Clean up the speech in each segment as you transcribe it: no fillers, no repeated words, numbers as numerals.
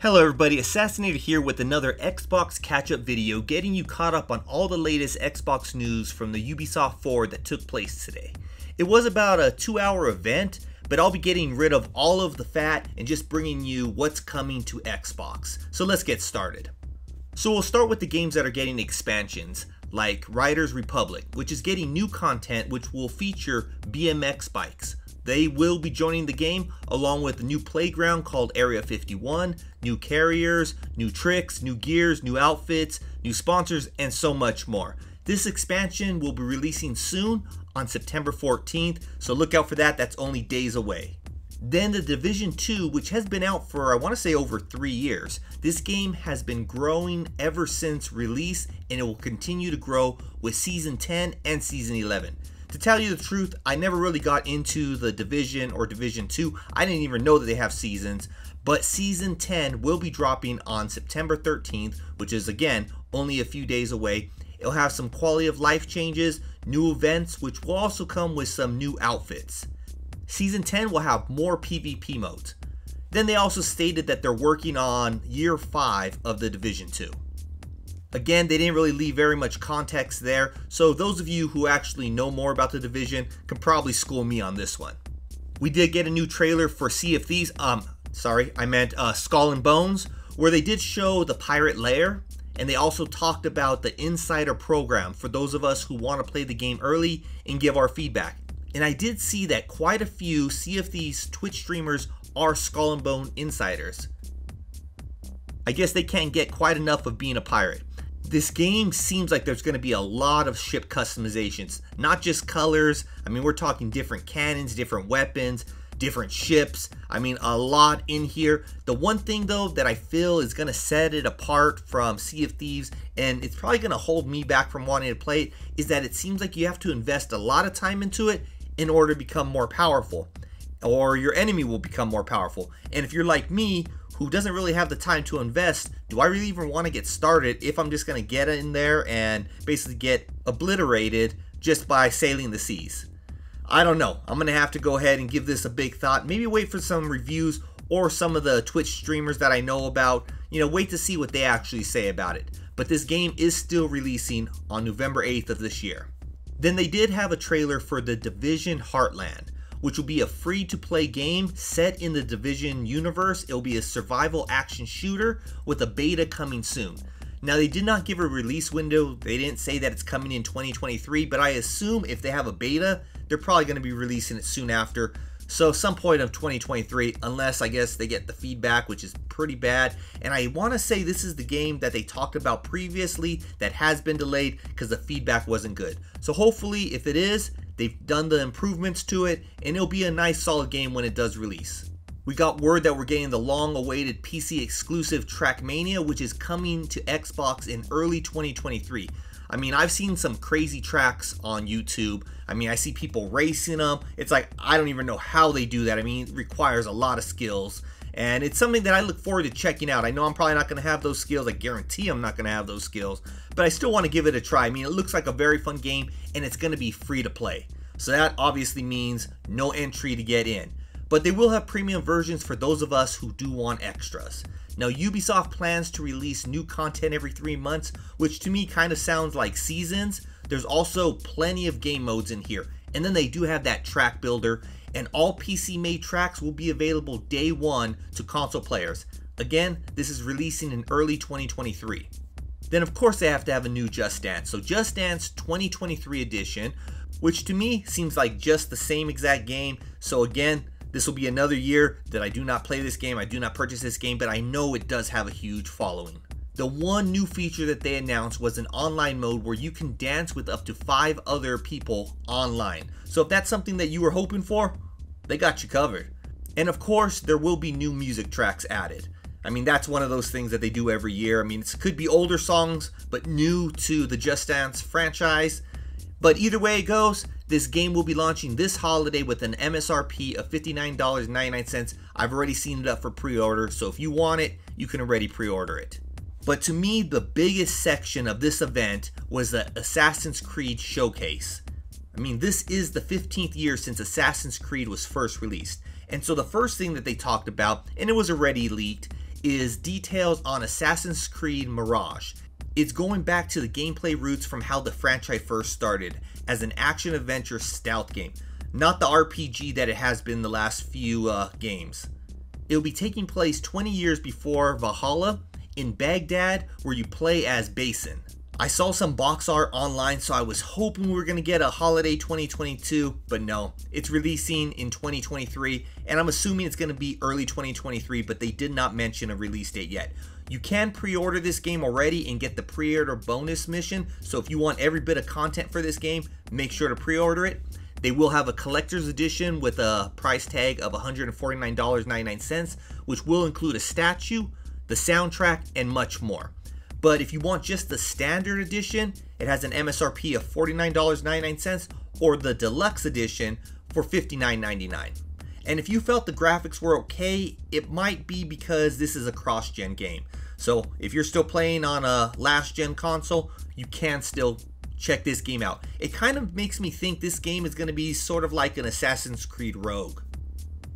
Hello everybody, Assassionator here with another Xbox catch-up video getting you caught up on all the latest Xbox news from the Ubisoft Forward that took place today. It was about a 2-hour event, but I'll be getting rid of all of the fat and just bringing you what's coming to Xbox. So let's get started. So we'll start with the games that are getting expansions, like Riders Republic, which is getting new content which will feature BMX bikes. They will be joining the game along with a new playground called Area 51, new carriers, new tricks, new gears, new outfits, new sponsors, and so much more. This expansion will be releasing soon on September 14th, so look out for that. That's only days away. Then the Division 2, which has been out for I want to say over 3 years. This game has been growing ever since release, and it will continue to grow with Season 10 and Season 11. To tell you the truth, I never really got into the Division or Division 2. I didn't even know that they have seasons. But Season 10 will be dropping on September 13th, which is again only a few days away. It'll have some quality of life changes, new events, which will also come with some new outfits. Season 10 will have more PvP modes. Then they also stated that they're working on Year 5 of the Division 2. Again, they didn't really leave very much context there, so those of you who actually know more about the Division can probably school me on this one. We did get a new trailer for Sea of Thieves, Skull and Bones, where they did show the pirate lair, and they also talked about the insider program for those of us who want to play the game early and give our feedback. And I did see that quite a few Sea of Thieves Twitch streamers are Skull and Bone insiders. I guess they can't get quite enough of being a pirate. This game seems like there's going to be a lot of ship customizations, not just colors. I mean, we're talking different cannons, different weapons, different ships. I mean, a lot in here. The one thing though that I feel is going to set it apart from Sea of Thieves, and it's probably going to hold me back from wanting to play it, is that it seems like you have to invest a lot of time into it in order to become more powerful, or your enemy will become more powerful. And if you're like me, who doesn't really have the time to invest, do I really even want to get started if I'm just going to get in there and basically get obliterated just by sailing the seas? I don't know. I'm going to have to go ahead and give this a big thought. Maybe wait for some reviews or some of the Twitch streamers that I know about. Wait to see what they actually say about it. But this game is still releasing on November 8th of this year. Then they did have a trailer for the Division Heartland, which will be a free-to-play game set in the Division universe. It'll be a survival action shooter with a beta coming soon. Now, they did not give a release window. They didn't say that it's coming in 2023, but I assume if they have a beta, they're probably going to be releasing it soon after. So some point of 2023, unless I guess they get the feedback, which is pretty bad. And I want to say this is the game that they talked about previously that has been delayed because the feedback wasn't good. So hopefully if it is, they've done the improvements to it and it'll be a nice solid game when it does release. We got word that we're getting the long-awaited PC exclusive Trackmania, which is coming to Xbox in early 2023. I mean, I've seen some crazy tracks on YouTube. I mean, I see people racing them. It's like, I don't even know how they do that. I mean, it requires a lot of skills. And it's something that I look forward to checking out. I know I'm probably not going to have those skills. I guarantee I'm not going to have those skills. But I still want to give it a try. I mean, it looks like a very fun game, and it's going to be free to play. So that obviously means no entry to get in. But they will have premium versions for those of us who do want extras. Now, Ubisoft plans to release new content every 3 months, which to me kind of sounds like seasons. There's also plenty of game modes in here. And then they do have that track builder, and all PC-made tracks will be available day one to console players. Again, this is releasing in early 2023. Then of course they have to have a new Just Dance. So Just Dance 2023 edition, which to me seems like just the same exact game. So again, this will be another year that I do not play this game, I do not purchase this game, but I know it does have a huge following. The one new feature that they announced was an online mode where you can dance with up to 5 other people online. So if that's something that you were hoping for, they got you covered. And of course, there will be new music tracks added. I mean, that's one of those things that they do every year. I mean, it could be older songs, but new to the Just Dance franchise. But either way it goes, this game will be launching this holiday with an MSRP of $59.99. I've already seen it up for pre-order, so if you want it, you can already pre-order it. But to me, the biggest section of this event was the Assassin's Creed showcase. I mean, this is the 15th year since Assassin's Creed was first released. And so the first thing that they talked about, and it was already leaked, is details on Assassin's Creed Mirage. It's going back to the gameplay roots from how the franchise first started, as an action-adventure stealth game, not the RPG that it has been the last few games. It will be taking place 20 years before Valhalla, in Baghdad, where you play as Basin. I saw some box art online, so I was hoping we were going to get a holiday 2022, but no, it's releasing in 2023, and I'm assuming it's going to be early 2023, but they did not mention a release date yet. You can pre-order this game already and get the pre-order bonus mission, so if you want every bit of content for this game, make sure to pre-order it. They will have a collector's edition with a price tag of $149.99, which will include a statue, the soundtrack, and much more. But if you want just the standard edition, it has an MSRP of $49.99 or the deluxe edition for $59.99. And if you felt the graphics were okay, it might be because this is a cross-gen game. So if you're still playing on a last-gen console, you can still check this game out. It kind of makes me think this game is going to be sort of like an Assassin's Creed Rogue.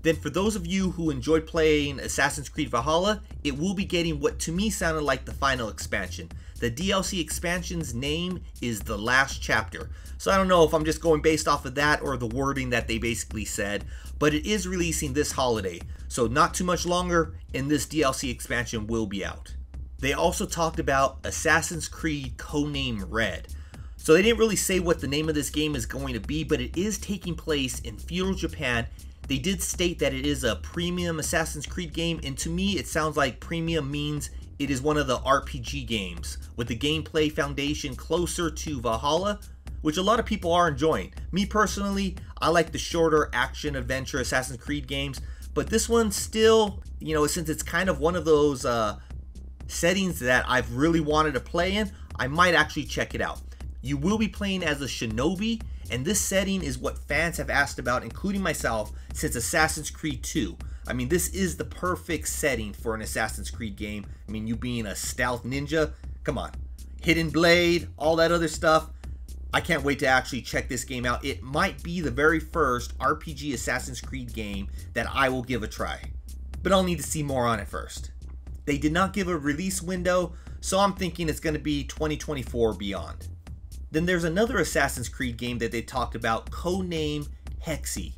Then for those of you who enjoyed playing Assassin's Creed Valhalla, it will be getting what to me sounded like the final expansion. The DLC expansion's name is The Last Chapter. So I don't know if I'm just going based off of that or the wording that they basically said, but it is releasing this holiday. So not too much longer and this DLC expansion will be out. They also talked about Assassin's Creed Codename Red. So they didn't really say what the name of this game is going to be, but it is taking place in feudal Japan. They did state that it is a premium Assassin's Creed game, and to me it sounds like premium means it is one of the RPG games, with the gameplay foundation closer to Valhalla, which a lot of people are enjoying. Me personally, I like the shorter action-adventure Assassin's Creed games, but this one still, since it's kind of one of those settings that I've really wanted to play in, I might actually check it out. You will be playing as a shinobi, and this setting is what fans have asked about, including myself, since Assassin's Creed 2. I mean, this is the perfect setting for an Assassin's Creed game. I mean, you being a stealth ninja, come on. Hidden blade, all that other stuff. I can't wait to actually check this game out. It might be the very first RPG Assassin's Creed game that I will give a try. But I'll need to see more on it first. They did not give a release window, so I'm thinking it's going to be 2024 or beyond. Then there's another Assassin's Creed game that they talked about, Codename Hexy.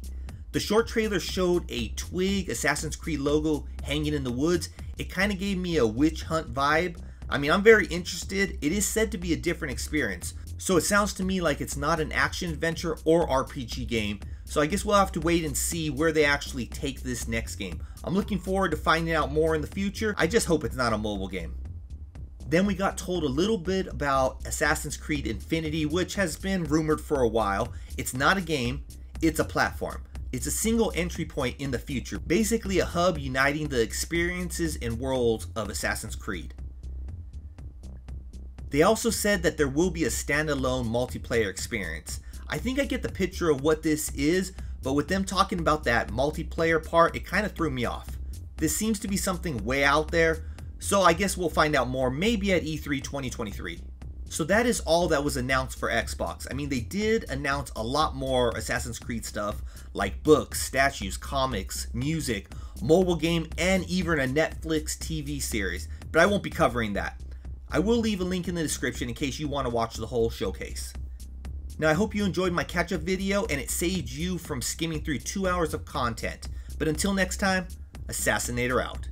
The short trailer showed a twig Assassin's Creed logo hanging in the woods. It kind of gave me a witch hunt vibe. I mean, I'm very interested. It is said to be a different experience. So it sounds to me like it's not an action adventure or RPG game. So I guess we'll have to wait and see where they actually take this next game. I'm looking forward to finding out more in the future. I just hope it's not a mobile game. Then we got told a little bit about Assassin's Creed Infinity, which has been rumored for a while. It's not a game, it's a platform. It's a single entry point in the future, basically a hub uniting the experiences and worlds of Assassin's Creed. They also said that there will be a standalone multiplayer experience. I think I get the picture of what this is, but with them talking about that multiplayer part, it kind of threw me off. This seems to be something way out there, so I guess we'll find out more maybe at E3 2023. So that is all that was announced for Xbox. I mean, they did announce a lot more Assassin's Creed stuff, like books, statues, comics, music, mobile game, and even a Netflix TV series, but I won't be covering that. I will leave a link in the description in case you want to watch the whole showcase. Now I hope you enjoyed my catch-up video and it saved you from skimming through 2 hours of content. But until next time, Assassinator out.